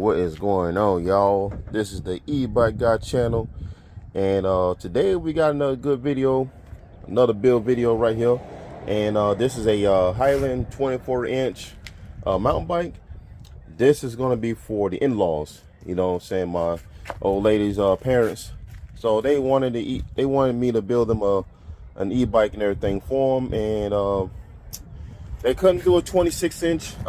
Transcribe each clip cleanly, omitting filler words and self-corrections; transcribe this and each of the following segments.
What is going on, y'all? This is the E-bikeguy channel, and today we got another good video, another build video right here. And this is a Highland 24-inch mountain bike. This is going to be for the in-laws, you know what I'm saying, my old lady's parents. So they wanted me to build them an e-bike and everything for them, and they couldn't do a 26-inch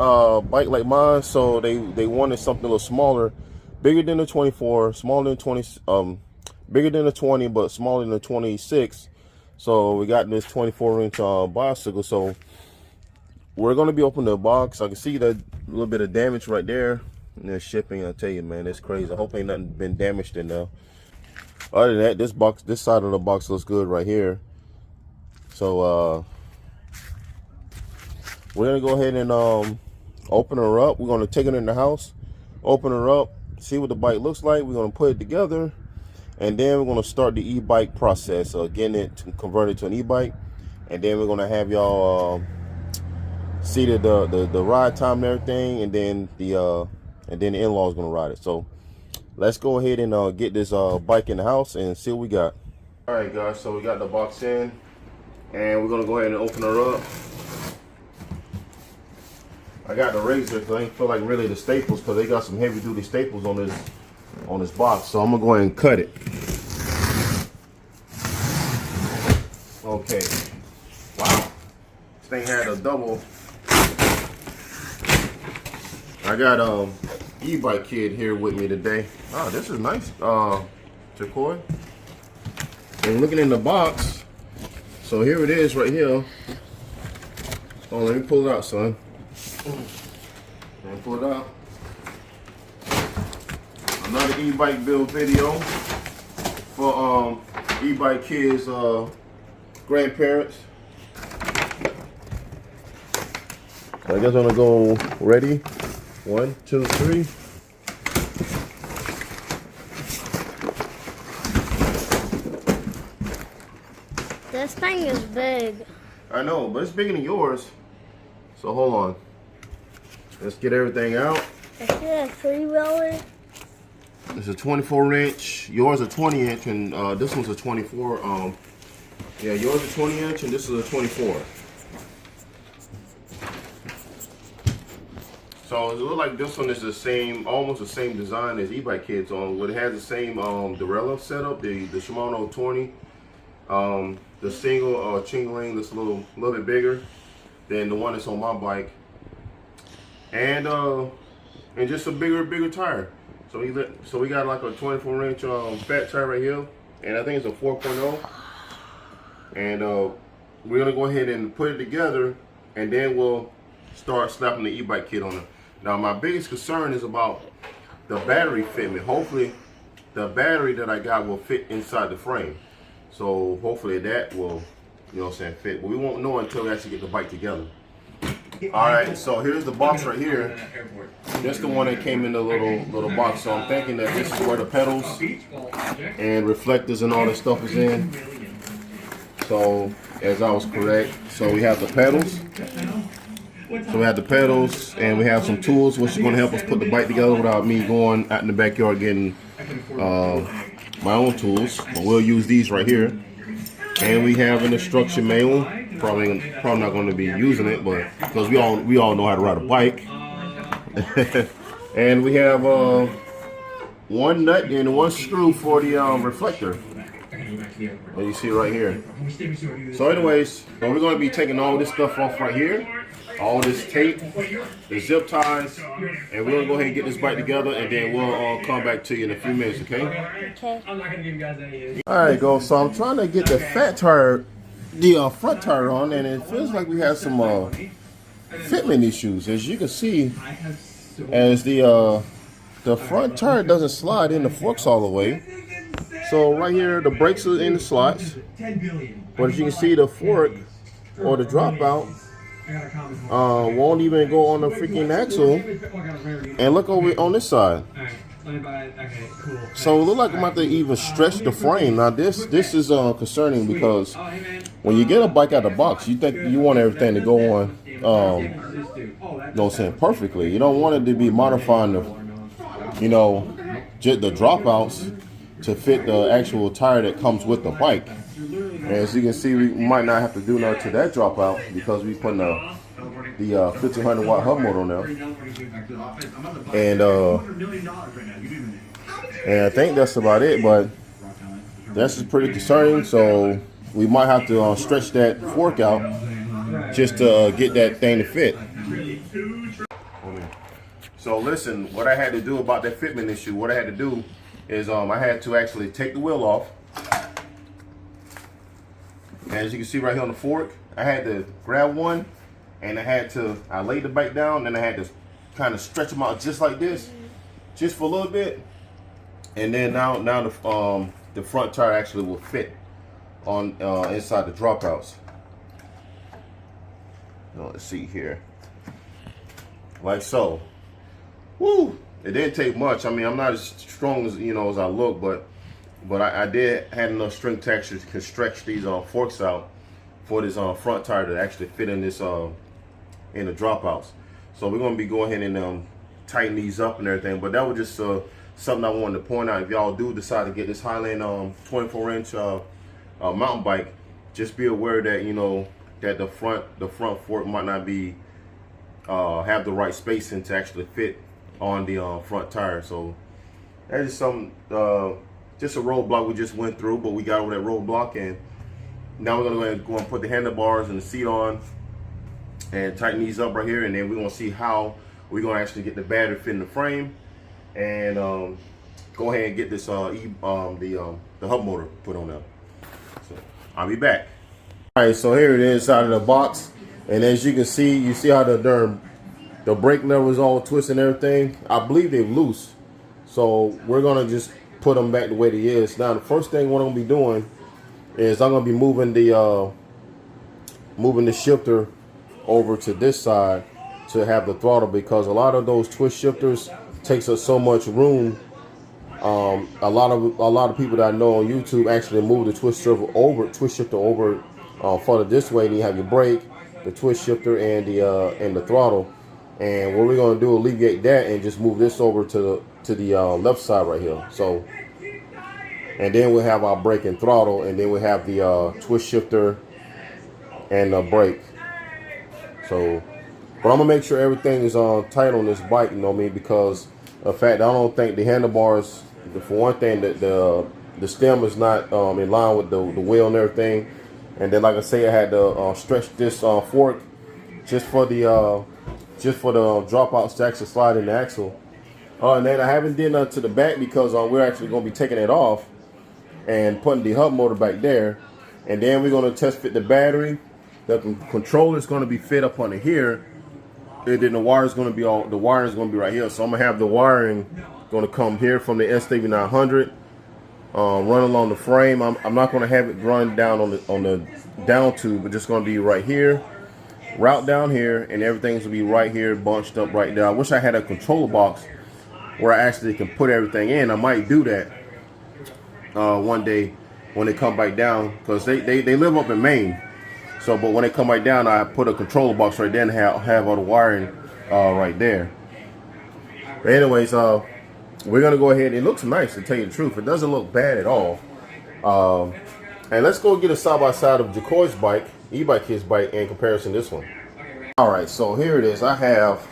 bike like mine, so they wanted something a little smaller, bigger than the 24, smaller than 20, bigger than the 20, but smaller than the 26. So we got this 24-inch bicycle. So we're gonna be opening the box. I can see that little bit of damage right there. And there's shipping. I tell you, man, it's crazy. I hope ain't nothing been damaged in there. Other than that, this side of the box looks good right here. So we're gonna go ahead and open her up. We're gonna take it in the house, open her up, see what the bike looks like. We're gonna put it together, and then we're gonna start the e-bike process, getting it to convert it to an e-bike. And then we're gonna have y'all see the ride time and everything, and then the in-laws gonna ride it. So let's go ahead and get this bike in the house and see what we got. All right, guys. So we got the box in, and we're gonna go ahead and open her up. I got the razor because I ain't feel like really the staples, because they got some heavy duty staples on this box. So I'm gonna go ahead and cut it. Okay. Wow. This thing had a double. I got E-bike kid here with me today. Oh, this is nice. Turquoise. And looking in the box, so here it is right here. Oh, let me pull it out, son. And pull it out. Another e-bike build video for e-bike kids grandparents. So I guess I'm gonna go ready. 1, 2, 3. This thing is big. I know, but it's bigger than yours. So hold on. Let's get everything out. Is it a 3-wheeler? It's a 24-inch. Yours a 20-inch, and this one's a 24. Yeah, yours a 20-inch, and this is a 24. So it looks like this one is the same, almost the same design as e-bike kids on. But it has the same derailleur setup, the Shimano 20. The single chingling that's a little bit bigger than the one that's on my bike, and just a bigger tire. So we got like a 24-inch fat tire right here, and I think it's a 4.0. And we're gonna go ahead and put it together, and then we'll start slapping the e-bike kit on it. Now my biggest concern is about the battery fitment. Hopefully the battery that I got will fit inside the frame. So hopefully that will, you know what I'm saying, fit. But we won't know until we actually get the bike together. Alright, so here's the box right here. That's the one that came in the little box. So I'm thinking that this is where the pedals and reflectors and all this stuff is in. So as I was correct. So we have the pedals. So we have the pedals, and we have some tools which is going to help us put the bike together without me going out in the backyard getting my own tools. But we'll use these right here. And we have an instruction manual. Probably not going to be using it, but because we all know how to ride a bike. And we have one nut and one screw for the reflector. And you see right here. So anyways, we're going to be taking all this stuff off right here. All this tape, the zip ties, and we're gonna go ahead and get this bike together, and then we'll come back to you in a few minutes, okay? Okay. I'm not gonna give you guys any. All right, go. So I'm trying to get the fat tire, the front tire on, and it feels like we have some fitment issues. As you can see, as the front tire doesn't slide in the forks all the way. So right here, the brakes are in the slots, but as you can see, the fork or the dropout won't even go on the freaking axle. And look over on this side. So it looks like I'm about to even stretch the frame. Now this is concerning, because when you get a bike out of the box, you think you want everything to go on, you know what I'm saying, perfectly. You don't want it to be modifying you know, just the dropouts to fit the actual tire that comes with the bike. And as you can see, we might not have to do nothing to that dropout because we put the 1500 watt hub motor on there. And I think that's about it, but that's just pretty concerning. So we might have to stretch that fork out just to get that thing to fit. So listen, what I had to do about that fitment issue, what I had to do is I had to actually take the wheel off. And as you can see right here on the fork, I had to grab one and I laid the bike down and I had to kind of stretch them out just like this, just for a little bit. And then now the front tire actually will fit on inside the dropouts. Let's see here, like so. Woo! It didn't take much. I mean, I'm not as strong as as I look, but I did have enough strength to actually can stretch these forks out for this front tire to actually fit in this in the dropouts. So we're gonna be going ahead and tighten these up and everything. But that was just something I wanted to point out. If y'all do decide to get this Highland 24-inch mountain bike, just be aware that that the front fork might not be have the right spacing to actually fit on the front tire. So that is some just a roadblock we just went through, but we got over that roadblock, and now we're gonna go and put the handlebars and the seat on and tighten these up right here, and then we're gonna see how we're gonna actually get the battery fit in the frame and go ahead and get this the hub motor put on there. So I'll be back. All right, so here it is out of the box, and as you can see, you see how the brake lever is all twisted and everything. I believe they're loose, so we're gonna just put them back the way they is. Now the first thing what I'm gonna be doing is I'm gonna be moving the shifter over to this side to have the throttle, because a lot of those twist shifters takes up so much room. A lot of people that I know on YouTube actually move the twist shifter over further this way, and you have your brake, the twist shifter, and the throttle. And what we're gonna do, alleviate that and just move this over to the left side right here. So, and then we'll have our brake and throttle, and then we'll have the twist shifter and the brake. So, but I'm gonna make sure everything is tight on this bike, because the fact that I don't think the handlebars, for one thing, that the stem is not in line with the wheel and everything. And then, like I say, I had to stretch this fork just for the dropouts to actually slide in the axle. And then I haven't did nothing to the back because we're actually going to be taking it off and putting the hub motor back there. And then we're going to test fit the battery. The controller is going to be fit up under here. And then the wire is going to be right here. So I'm going to have the wiring going to come here from the SW900, run along the frame. I'm not going to have it run down on the down tube, but just going to be right here, route down here, and everything's going to be right here, bunched up right there. I wish I had a controller box where I actually can put everything in. I might do that one day when they come back down, because they live up in Maine. So, but when they come back down, I put a controller box right there and have all the wiring right there. But anyways, we're gonna go ahead. It looks nice, to tell you the truth. It doesn't look bad at all. And let's go get a side by side of Jacoy's bike, E-bike's bike, in comparison to this one. All right, so here it is. I have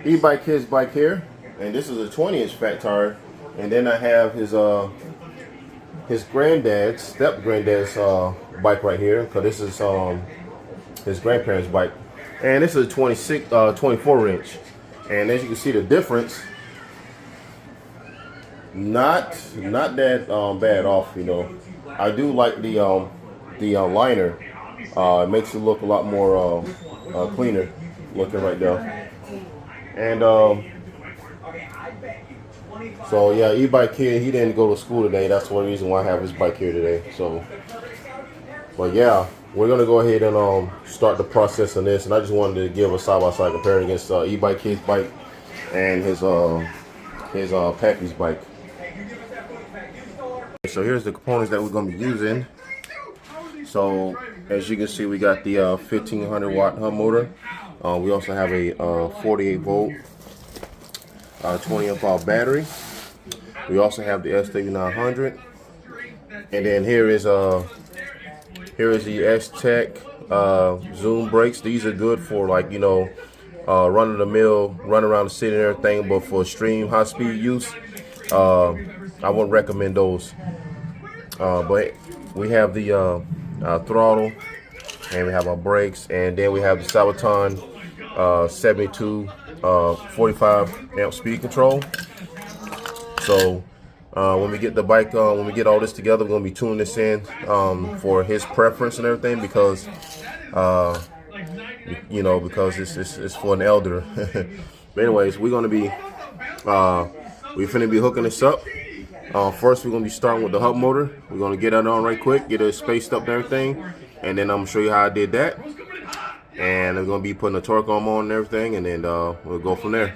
E-bike's bike here, and this is a 20-inch fat tire. And then I have his granddad's, step granddad's bike right here, because this is his grandparents' bike, and this is a 24-inch. And as you can see, the difference, not that bad off. I do like the liner. It makes it look a lot more cleaner looking right there. And so yeah, E-bike kid, he didn't go to school today. That's one reason why I have his bike here today. So, but yeah, we're gonna go ahead and start the process on this. And I just wanted to give a side-by-side comparison against E-bike kid's bike and his pappy's bike. So here's the components that we're gonna be using. So as you can see, we got the 1500 watt hub motor. We also have a 48 volt 20 amp hour battery. We also have the SW900, and then here is the S-Tech Zoom brakes. These are good for, like, you know, run of the mill, run around the city and everything, but for extreme high speed use, I wouldn't recommend those. But we have the throttle, and we have our brakes, and then we have the sabvoton 72 45 amp speed control. So when we get the bike, when we get all this together, we're gonna be tuning this in for his preference and everything, because you know, because it's for an elder. But anyways, we're gonna be we finna be hooking this up. First, we're gonna be starting with the hub motor. We're gonna get that on right quick, get it spaced up and everything, and then I'm gonna show you how I did that. And I'm gonna be putting the torque arm on and everything, and then we'll go from there.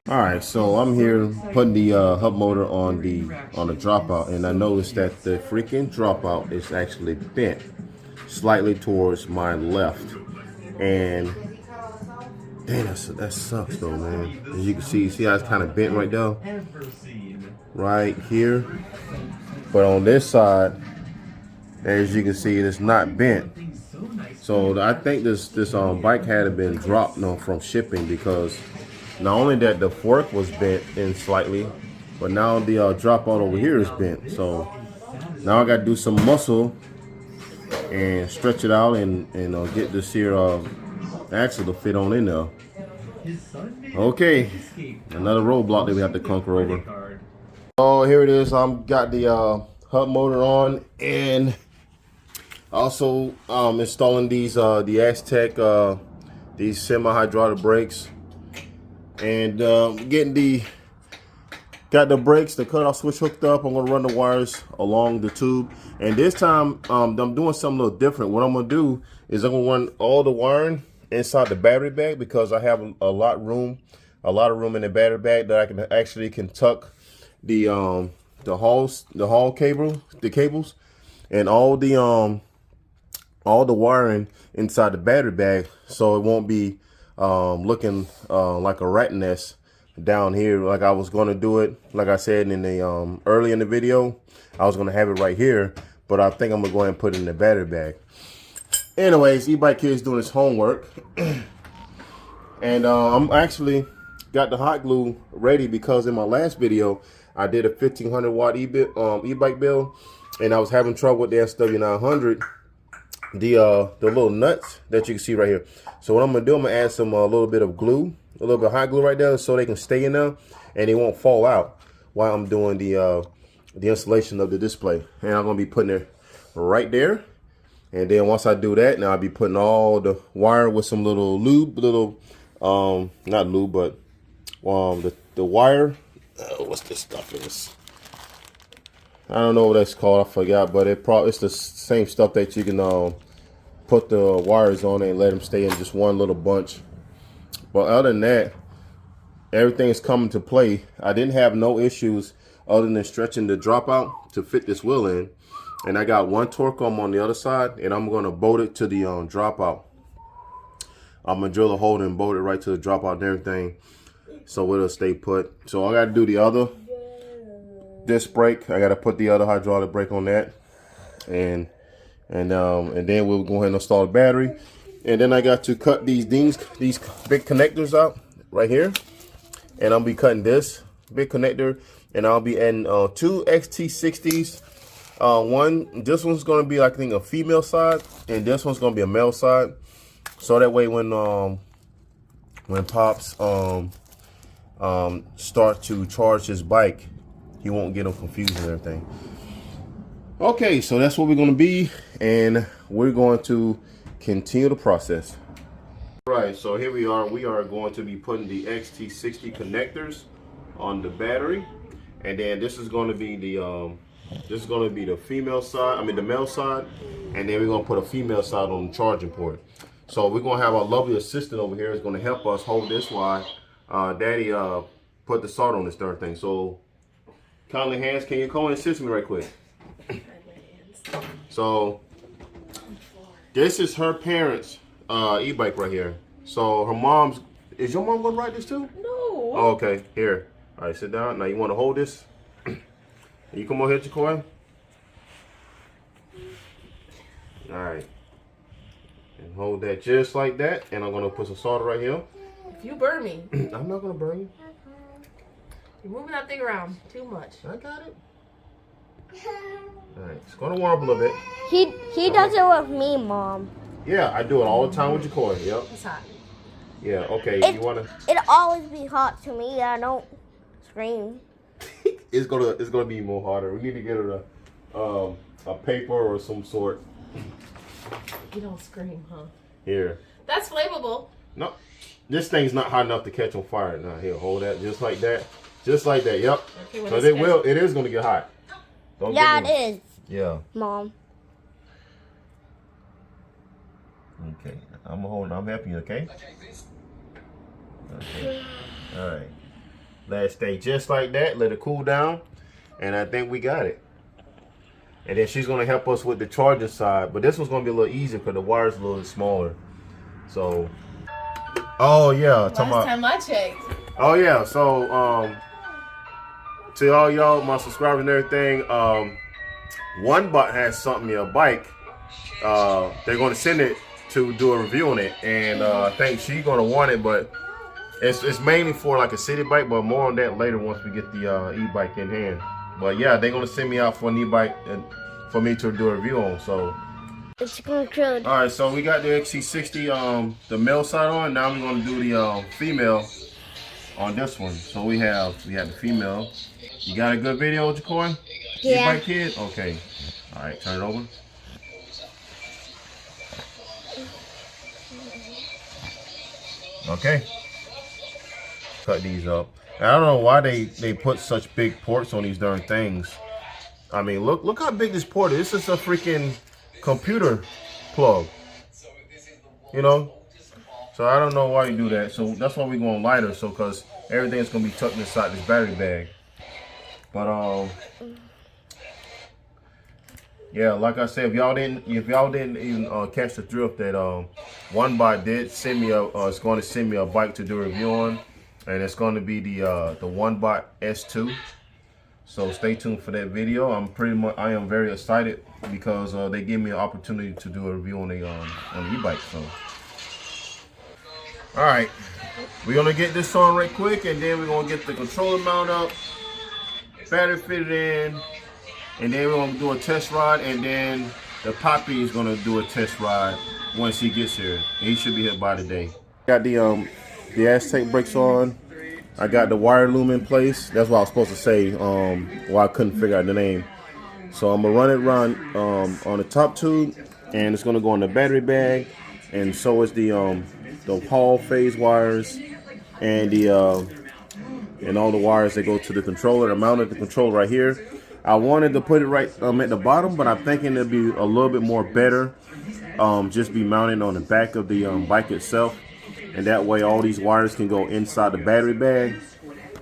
All right, so I'm here putting the hub motor on the dropout, and I noticed that the freaking dropout is actually bent slightly towards my left, and damn, that sucks though, man. As you can see how it's kind of bent right there, right here. But on this side, as you can see, it's not bent. So I think this bike had been dropped from shipping, because not only that the fork was bent in slightly, but now the dropout over here is bent. So now I got to do some muscle and stretch it out and get this here axle to fit on in there. Okay, another roadblock that we have to conquer over. Oh, here it is. Got the hub motor on, and also installing these the S-Tech these semi-hydraulic brakes, and got the brakes, the cutoff switch hooked up. I'm gonna run the wires along the tube, and this time I'm doing something a little different. What I'm gonna do is I'm gonna run all the wiring inside the battery bag, because I have a lot of room in the battery bag that I can tuck the hall cables, and all the wiring inside the battery bag, so it won't be looking like a rat nest down here like I was going to do it. Like I said in the early in the video, I was going to have it right here, but I think I'm gonna go ahead and put it in the battery bag. Anyways, E-bike kid is doing his homework, and I'm actually got the hot glue ready, because in my last video I did a 1500 watt e-bike build, and I was having trouble with the SW900, the little nuts that you can see right here. So what I'm gonna do, I'm gonna add some a little bit of glue, a little bit of hot glue right there, so they can stay in there and they won't fall out while I'm doing the installation of the display. And I'm gonna be putting it right there. And then once I do that, now I'll be putting all the wire with some little lube, not lube, but the wire. What's this stuff is? I don't know what that's called. I forgot, but it's the same stuff that you can put the wires on and let them stay in just one little bunch. But other than that, everything's coming to play. I didn't have no issues other than stretching the dropout to fit this wheel in. And I got one torque arm on the other side, and I'm gonna bolt it to the dropout. I'm gonna drill a hole and bolt it right to the dropout and everything, so it'll stay put. So I gotta do the other disc brake. I gotta put the other hydraulic brake on that, and then we'll go ahead and install the battery. And then I got to cut these big connectors out right here, and I'll be cutting this big connector, and I'll be adding 2 XT60s. This one's gonna be, I think, a female side, and this one's gonna be a male side. So that way, when Pops start to charge his bike, he won't get them confused and everything. Okay, so that's what we're gonna be, and we're going to continue the process. All right, so here we are. We are going to be putting the XT60 connectors on the battery, and then this is going to be the female side, the male side, and then we're gonna put a female side on the charging port. So we're gonna have our lovely assistant over here is gonna help us hold this while Daddy put the solder on this third thing. So, kindly hands, can you come and assist me right quick? So, this is her parents' e-bike right here. So her mom's, is your mom gonna ride this too? No. Oh, okay, here. All right, sit down. Now you want to hold this? You come over here, Jacoy. All right. And hold that just like that. And I'm going to put some solder right here. If you burn me. I'm not going to burn you. You're moving that thing around too much. I got it. All right, it's going to warm up a little bit. He does it with me, Mom. Yeah, I do it all the time with Jacoy. Yep. It's hot. Yeah, okay. You want to... It always be hot to me. I don't scream. It's gonna be more harder. We need to get her a paper or some sort. You don't scream, huh? Here. That's flammable. No, this thing's not hot enough to catch on fire. Now here, hold that just like that, just like that. Yep. Okay, Because it is gonna get hot. Don't Yeah, get me. it is. Yeah. Mom. Okay, I'm helping you. Okay. Okay. All right. Let it stay just like that. Let it cool down, and I think we got it. And then she's gonna help us with the charging side, but this one's gonna be a little easier because the wire's a little smaller. So, oh yeah, Last time I checked. Oh yeah, so to all y'all, my subscribers and everything, OneBot has sent me a bike. They're gonna send it to do a review on it, and I think she's gonna want it, but it's mainly for like a city bike, but more on that later once we get the e-bike in hand. But yeah, they're gonna send me out for an e-bike and for me to do a review on. So It's good. all right, so we got the XC60 the male side on. Now we're gonna do the female on this one. So we have the female. You got a good video, Jacoy? Yeah. E-bike kid? Okay. All right, turn it over. Okay. Cut these up. And I don't know why they put such big ports on these darn things. I mean, look how big this port is. This is a freaking computer plug. You know? So I don't know why you do that. So that's why we're going lighter. So because everything's gonna be tucked inside this battery bag. But yeah, like I said, if y'all didn't even catch the drift, that OneBot did send me it's going to send me a bike to do a review on, and it's going to be the OneBot S2. So stay tuned for that video. I am very excited because they gave me an opportunity to do a review on the e-bike. So all right, we're gonna get this on right quick, and then we're gonna get the controller mount up, battery fitted in. And then we're gonna do a test ride, and then the Poppy is gonna do a test ride once he gets here. He should be here by today. Got the Aztec brakes on. I got the wire loom in place. That's what I was supposed to say. Why I couldn't figure out the name. So I'm gonna run it on the top tube, and it's gonna go on the battery bag, and so is the Hall phase wires, and and all the wires that go to the controller. I mounted the controller right here. I wanted to put it right at the bottom, but I'm thinking it'd be a little bit more better just be mounted on the back of the bike itself, and that way all these wires can go inside the battery bag,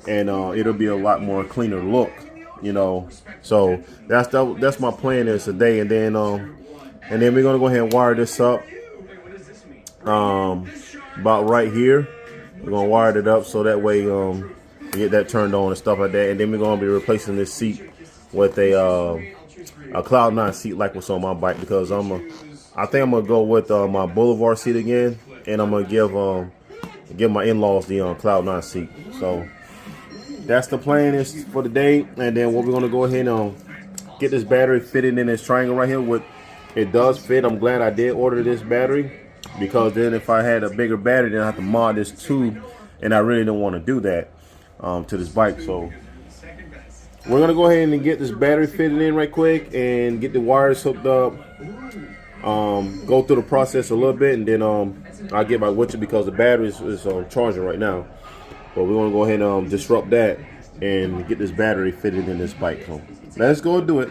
and it'll be a lot more cleaner look, you know. So that's my plan is today, and then we're gonna go ahead and wire this up about right here. We're gonna wire it up so that way we get that turned on and stuff like that, and then we're gonna be replacing this seat with a Cloud 9 seat like what's on my bike, because I think I'm gonna go with my Boulevard seat again, and I'm gonna give my in-laws the Cloud 9 seat. So that's the plan is for the day, and then what we're gonna go ahead and get this battery fitted in this triangle right here. It does fit. I'm glad I did order this battery, because then if I had a bigger battery, then I have to mod this tube, and I really didn't want to do that to this bike. So we're gonna go ahead and get this battery fitted in right quick and get the wires hooked up. Go through the process a little bit, and then I'll get my witcher because the battery is charging right now. But we're gonna go ahead and disrupt that and get this battery fitted in this bike. So let's go do it,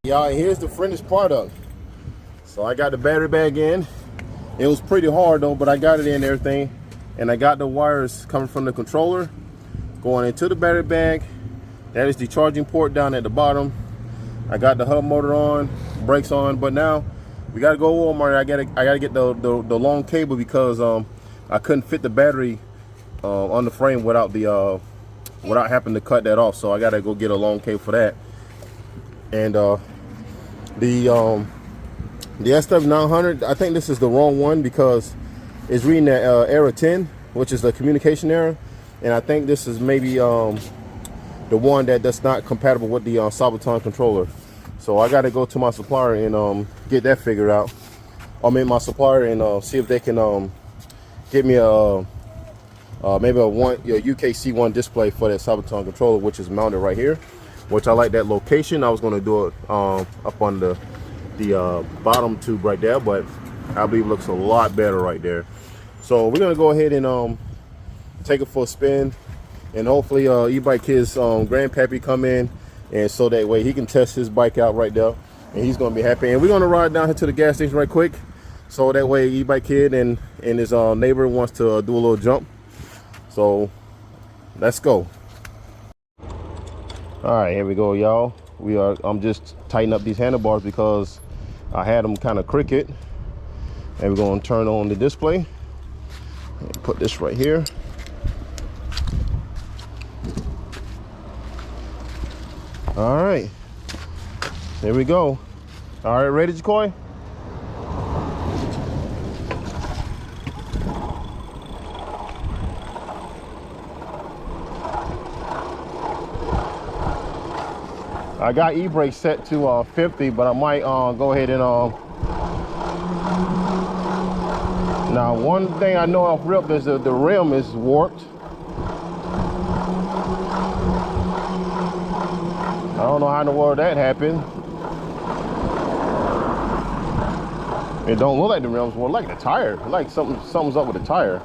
y'all. Here's the finished product. So I got the battery bag in. It was pretty hard though, but I got it in and everything, and I got the wires coming from the controller going into the battery bag. That is the charging port down at the bottom. I got the hub motor on, brakes on, but now we gotta go Walmart. I gotta get the long cable because I couldn't fit the battery on the frame without the without having to cut that off. So I gotta go get a long cable for that. And the SW900, I think this is the wrong one because it's reading that error 10, which is the communication error, and I think this is maybe the one that's not compatible with the sabvoton controller. So I got to go to my supplier and get that figured out. I'll meet my supplier and see if they can get me a maybe a UKC1 display for that sabvoton controller, which is mounted right here. Which I like that location. I was going to do it up on the bottom tube right there, but I believe it looks a lot better right there. So we're going to go ahead and take it for a spin, and hopefully E-bike kid's grandpappy come in, and so that way he can test his bike out right there, and he's going to be happy. And we're going to ride down here to the gas station right quick, so that way E-bike kid and his neighbor wants to do a little jump. So let's go. All right, here we go, y'all. I'm just tightening up these handlebars because I had them kind of crooked, and we're going to turn on the display and put this right here. All right, there we go. All right, ready, Jacoy? I got e-brake set to 50, but I might go ahead and now one thing I know off rip is that the rim is warped. I don't know how in the world that happened. It don't look like the rims, more like the tire. Like something's up with the tire.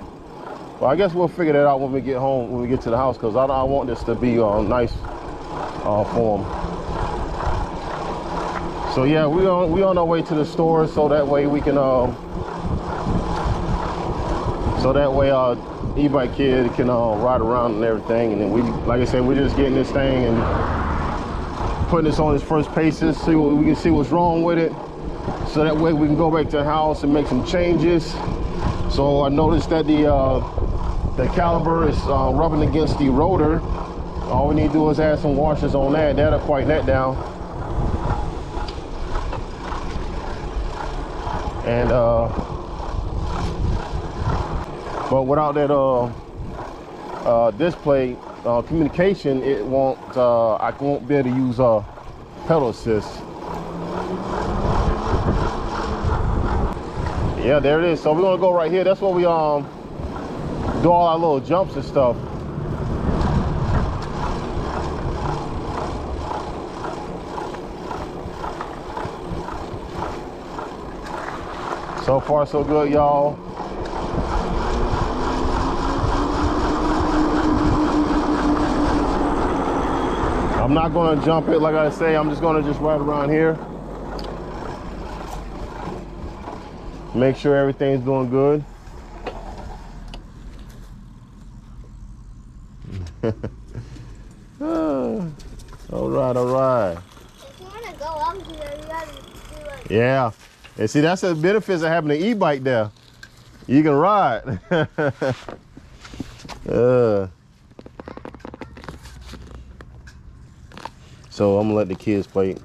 Well, I guess we'll figure that out when we get home, when we get to the house, because I want this to be nice form. So yeah, we on our way to the store, so that way we can E-bike kid can ride around and everything. And then we, like I said, we're just getting this thing and putting this on its first paces, see what we can see what's wrong with it, so that way we can go back to the house and make some changes. So I noticed that the caliper is rubbing against the rotor. All we need to do is add some washers on that. That'll quieten that down. And but without that display communication, it won't. I won't be able to use pedal assist. Yeah, there it is. So we're gonna go right here. That's where we do all our little jumps and stuff. So far, so good, y'all. I'm not gonna jump it, like I say. I'm just gonna ride around here. Make sure everything's doing good. All right, all right. If you wanna go up here, you gotta do like. Yeah. And see, that's the benefits of having an e-bike there. You can ride. So I'm gonna let the kids play.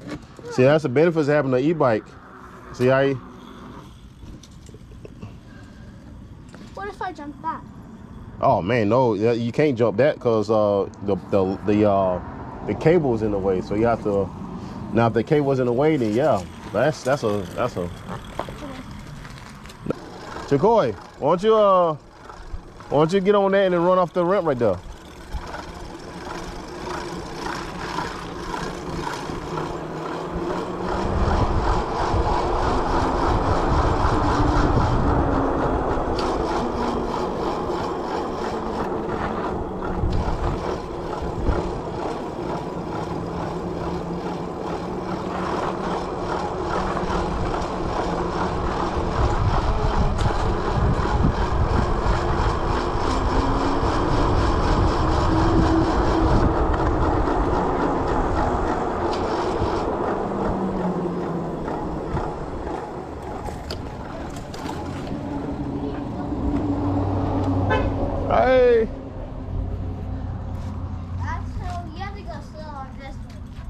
See, that's the benefits of having an e-bike. See how you... What if I jump that? Oh man, no, you can't jump that because the cable's in the way. So you have to. Now, if the cable's in the way, then yeah, that's a. Jacoy, why don't you get on that and then run off the ramp right there?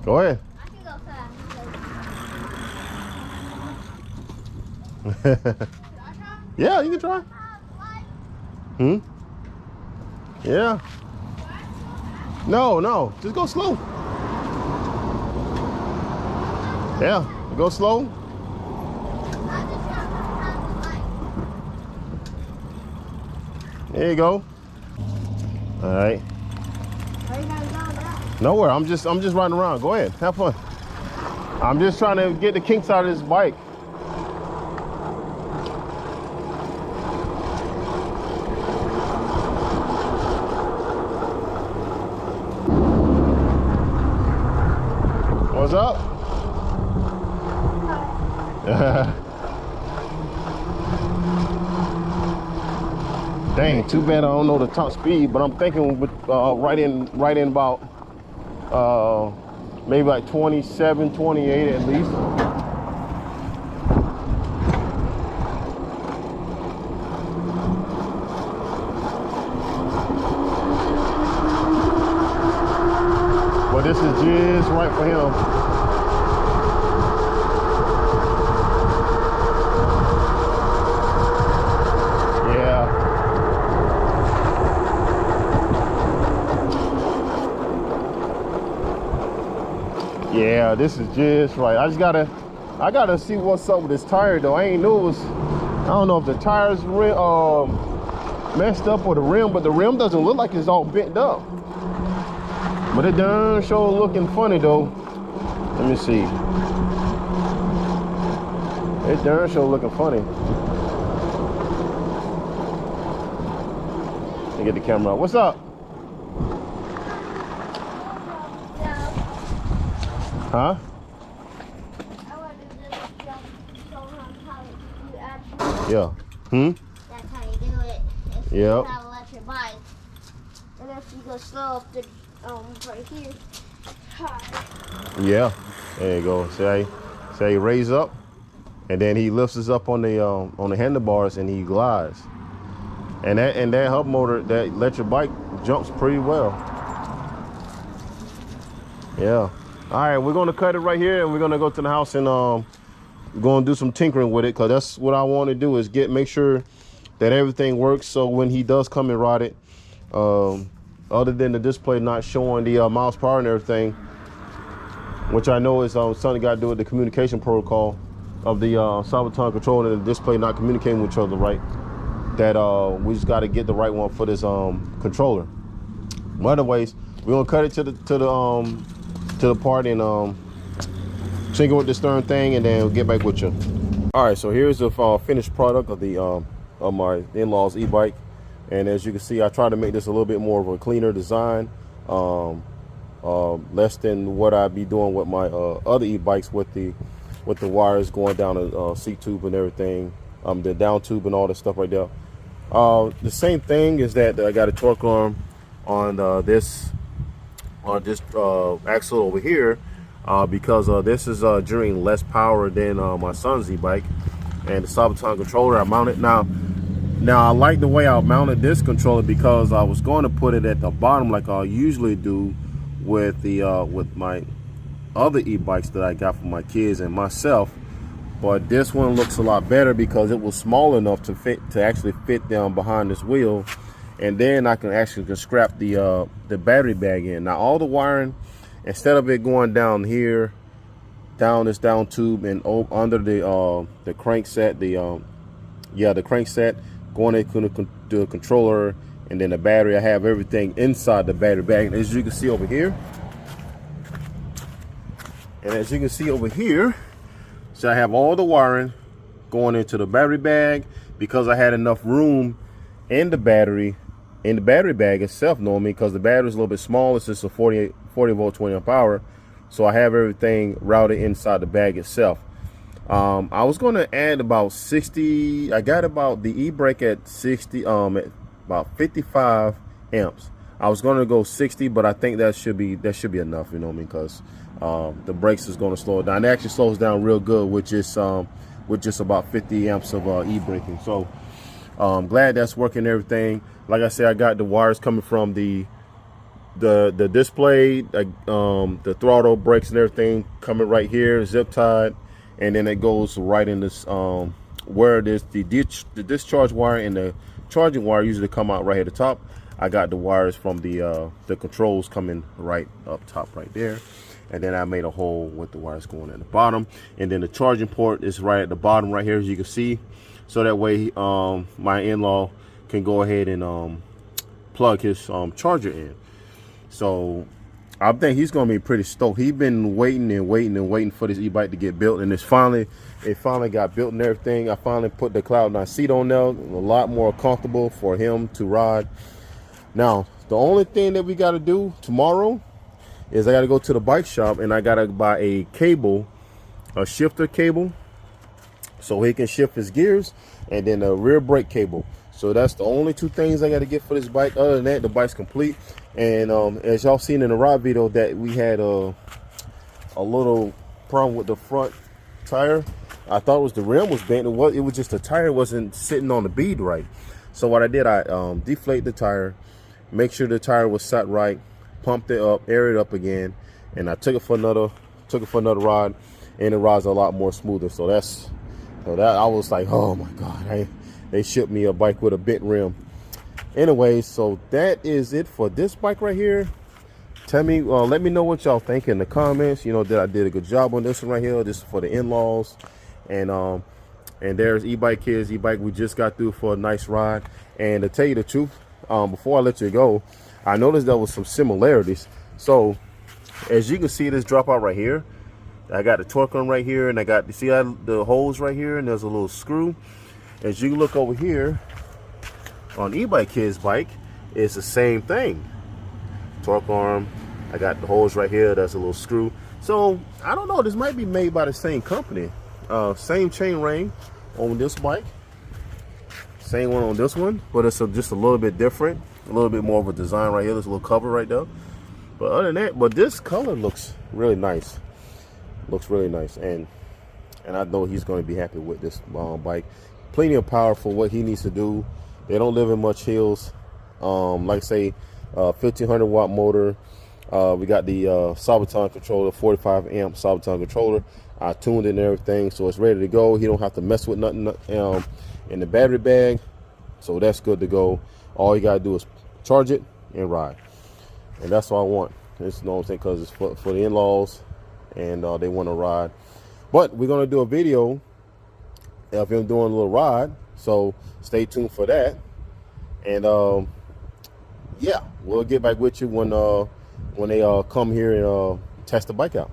Go ahead. I can go fast. Yeah, you can try. Hmm? Yeah. No, just go slow. Yeah, go slow. There you go. All right. Where you gonna go now? Nowhere. I'm just riding around. Go ahead, have fun. I'm just trying to get the kinks out of this bike. What's up? Dang, too bad I don't know the top speed, but I'm thinking with right in about maybe like 27, 28 at least. But this is just right for him. Yeah, this is just right. I gotta see what's up with this tire though. I ain't know it was, I don't know if the tires messed up or the rim, but the rim doesn't look like it's all bent up. But it darn sure looking funny though. Let me see. It darn sure looking funny. Let me get the camera out. What's up? Huh? I want to just show him how you actually. Yeah. Hmm? That's how you do it. If Yep. you have an electric bike. And if you go slow up the right here. Hi. Yeah. There you go. Say he raise up, and then he lifts us up on the handlebars and he glides. And that hub motor, that electric bike jumps pretty well. Yeah. All right, we're gonna cut it right here, and we're gonna go to the house and going to do some tinkering with it, because that's what I want to do, is make sure that everything works. So when he does come and ride it, other than the display not showing the miles per hour and everything, which I know is something got to do with the communication protocol of the sabvoton controller and the display not communicating with each other, right? That we just got to get the right one for this controller. But otherwise, we're gonna cut it to the part and tinker with the stern thing, and then we'll get back with you. All right, so here's the finished product of the of my in-laws e-bike, and as you can see, I try to make this a little bit more of a cleaner design, less than what I'd be doing with my other e-bikes with the wires going down a seat tube and everything, the down tube and all this stuff right there. The same thing is that I got a torque arm on this axle over here, because this is generating less power than my son's e-bike, and the sabvoton controller I mounted. Now I like the way I mounted this controller, because I was going to put it at the bottom like I usually do with the with my other e-bikes that I got for my kids and myself. But this one looks a lot better because it was small enough to actually fit down behind this wheel, and then I can actually scrap the battery bag in. Now all the wiring, instead of it going down here, down this down tube and under the crankset, the crankset, going into the controller, and then the battery, I have everything inside the battery bag. And as you can see over here, so I have all the wiring going into the battery bag, because I had enough room in the battery bag itself, normally, because the battery is a little bit small. It's just a 40 volt 20 amp hour, so I have everything routed inside the bag itself. I was going to add about 60. I got about the e-brake at 60, at about 55 amps. I was going to go 60, but I think that should be enough, you know what I mean, because the brakes is going to slow it down. It actually slows down real good with just about 50 amps of e-braking. So I'm glad that's working and everything. Like I said, I got the wires coming from the the display, the throttle, brakes, and everything coming right here, zip tied, and then it goes right in this where it is the discharge wire and the charging wire usually come out right at the top. I got the wires from the controls coming right up top right there, and then I made a hole with the wires going at the bottom, and then the charging port is right at the bottom right here, as you can see, so that way my in-law can go ahead and plug his charger in. So I think he's gonna be pretty stoked. He's been waiting and waiting and waiting for this e-bike to get built, and it finally got built and everything. I finally put the Cloud9 seat on there, a lot more comfortable for him to ride. Now the only thing that we got to do tomorrow is I got to go to the bike shop and I got to buy a cable, a shifter cable, so he can shift his gears, and then a rear brake cable. So that's the only two things I got to get for this bike. Other than that, the bike's complete. And as y'all seen in the ride video, that we had a little problem with the front tire. I thought it was the rim was bent. It was just the tire wasn't sitting on the bead right. So what I did, I deflated the tire, make sure the tire was set right, pumped it up, aired it up again, and I took it for another ride, and it rides a lot more smoother. So that I was like, oh my God, they shipped me a bike with a bent rim. Anyway, so that is it for this bike right here. Tell me, let me know what y'all think in the comments. You know that I did a good job on this one right here. This is for the in-laws, and there's e-bike kids, e-bike. We just got through for a nice ride. And to tell you the truth, before I let you go, I noticed there was some similarities. So as you can see, this dropout right here, I got the torque on right here, and I got, you see the holes right here, and there's a little screw. As you look over here on e-bike kids bike, it's the same thing. Torque arm, I got the holes right here, that's a little screw. So I don't know, this might be made by the same company. Same chain ring on this bike, same one on this one, but it's just a little bit different, a little bit more of a design right here. There's a little cover right there, but other than that, but this color looks really nice, and I know he's going to be happy with this bike. Plenty of power for what he needs to do. They don't live in much hills. Like I say, 1500 watt motor. We got the sabvoton controller, 45 amp sabvoton controller. I tuned it and everything, so it's ready to go. He don't have to mess with nothing in the battery bag, so that's good to go. All you gotta do is charge it and ride, and that's all I want. It's, you know what I'm saying, because it's for the in-laws, and they want to ride. But we're gonna do a video of him doing a little ride, so stay tuned for that. And yeah, we'll get back with you when they come here and test the bike out.